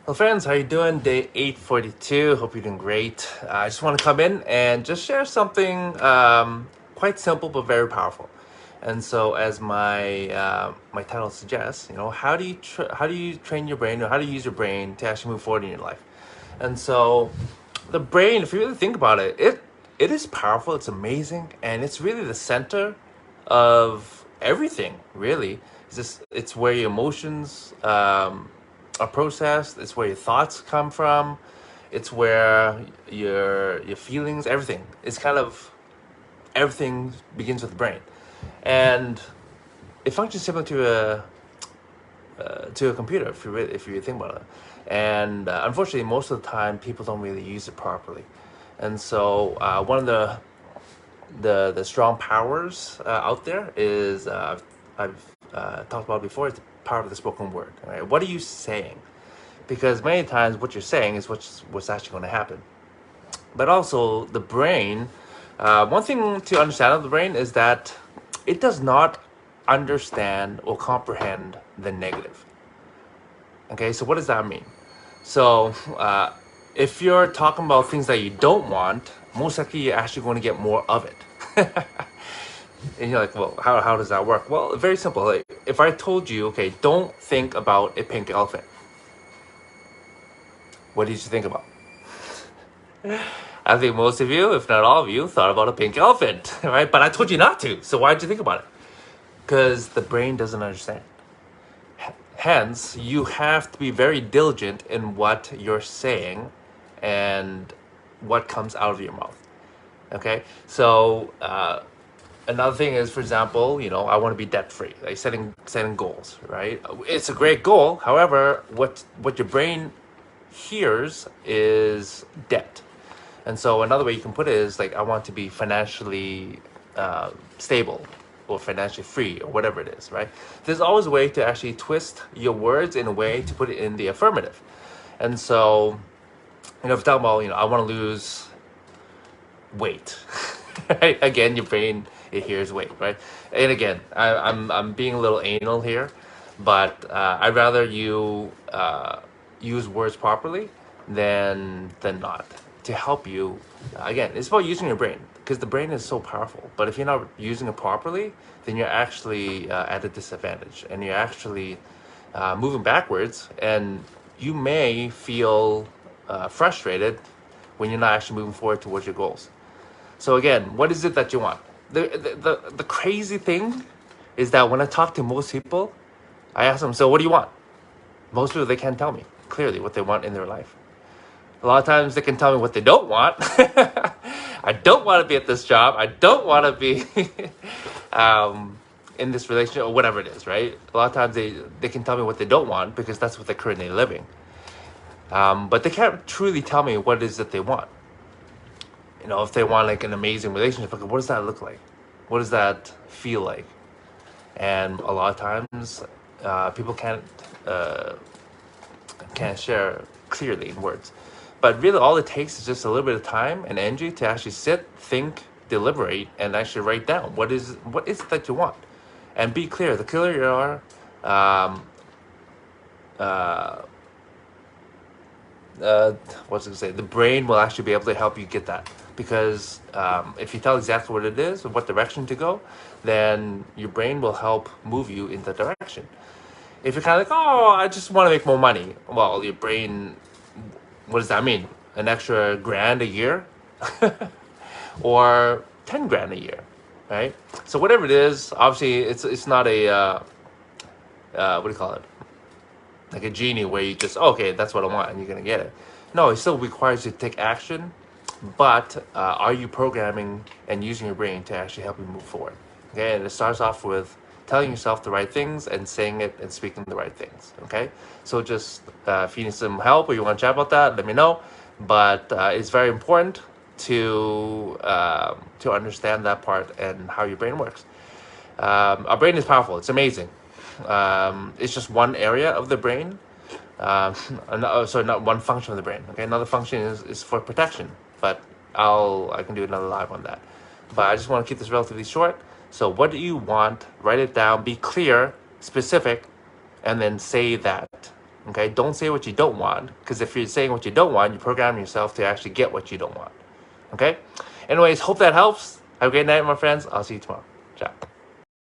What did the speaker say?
Hello friends, how you doing? Day 842. Hope you're doing great. I just want to come in and just share something quite simple but very powerful. And so, as my title suggests, how do you train your brain, or how do you use your brain to actually move forward in your life? And so, the brain, if you really think about it, it is powerful. It's amazing, and it's really the center of everything. Really, it's where your emotions are processed. It's where your thoughts come from. It's where your feelings, everything. It's kind of everything begins with the brain, and it functions similar to a computer if you think about it. And unfortunately, most of the time, people don't really use it properly. And so, one of the strong powers out there is I've talked about before. It's the power of the spoken word. Right? What are you saying? Because many times what you're saying is what's actually going to happen. But also the brain. One thing to understand of the brain is that it does not understand or comprehend the negative. Okay, so what does that mean? So if you're talking about things that you don't want, most likely you're actually going to get more of it. And you're like, well, how does that work? Well, very simple. Like, if I told you, okay, don't think about a pink elephant, what did you think about? I think most of you, if not all of you, thought about a pink elephant, right? But I told you not to. So why did you think about it? Because the brain doesn't understand. Hence, you have to be very diligent in what you're saying and what comes out of your mouth. Okay? So, another thing is, for example, I want to be debt free, like setting goals, right? It's a great goal. However, what your brain hears is debt. And so another way you can put it is like, I want to be financially stable or financially free or whatever it is, right? There's always a way to actually twist your words in a way to put it in the affirmative. And so, if you're talking about, I want to lose weight, right? Again, your brain, it hears weight, right? And again, I'm being a little anal here, but I'd rather you use words properly than not, to help you. Again, it's about using your brain, because the brain is so powerful. But if you're not using it properly, then you're actually at a disadvantage, and you're actually moving backwards, and you may feel frustrated when you're not actually moving forward towards your goals. So again, what is it that you want? The crazy thing is that when I talk to most people, I ask them, so what do you want? Most people, they can't tell me clearly what they want in their life. A lot of times they can tell me what they don't want. I don't want to be at this job. I don't want to be in this relationship, or whatever it is, right? A lot of times they can tell me what they don't want because that's what they're currently living. But they can't truly tell me what it is that they want. If they want like an amazing relationship, okay, what does that look like? What does that feel like? And a lot of times, people can't share clearly in words. But really, all it takes is just a little bit of time and energy to actually sit, think, deliberate, and actually write down what is it that you want, and be clear. The clearer you are, what's it say? The brain will actually be able to help you get that, because if you tell exactly what it is and what direction to go, then your brain will help move you in that direction. If you're kind of like, oh, I just want to make more money, well, your brain, what does that mean? An extra grand a year, or 10 grand a year, right? So whatever it is, obviously it's not a what do you call it? Like a genie where you just, okay, that's what I want, and you're gonna get it. No, it still requires you to take action. But are you programming and using your brain to actually help you move forward? Okay, and it starts off with telling yourself the right things and saying it and speaking the right things. Okay, so just if you need some help or you want to chat about that, let me know. But it's very important to understand that part and how your brain works. Our brain is powerful. It's amazing. It's just one area of the brain. Sorry, not one function of the brain. Okay, another function is for protection, but I can do another live on that. But I just want to keep this relatively short. So what do you want? Write it down. Be clear, specific, and then say that. Okay, don't say what you don't want, because if you're saying what you don't want, you program yourself to actually get what you don't want. Okay? Anyways, hope that helps. Have a great night, my friends. I'll see you tomorrow. Ciao.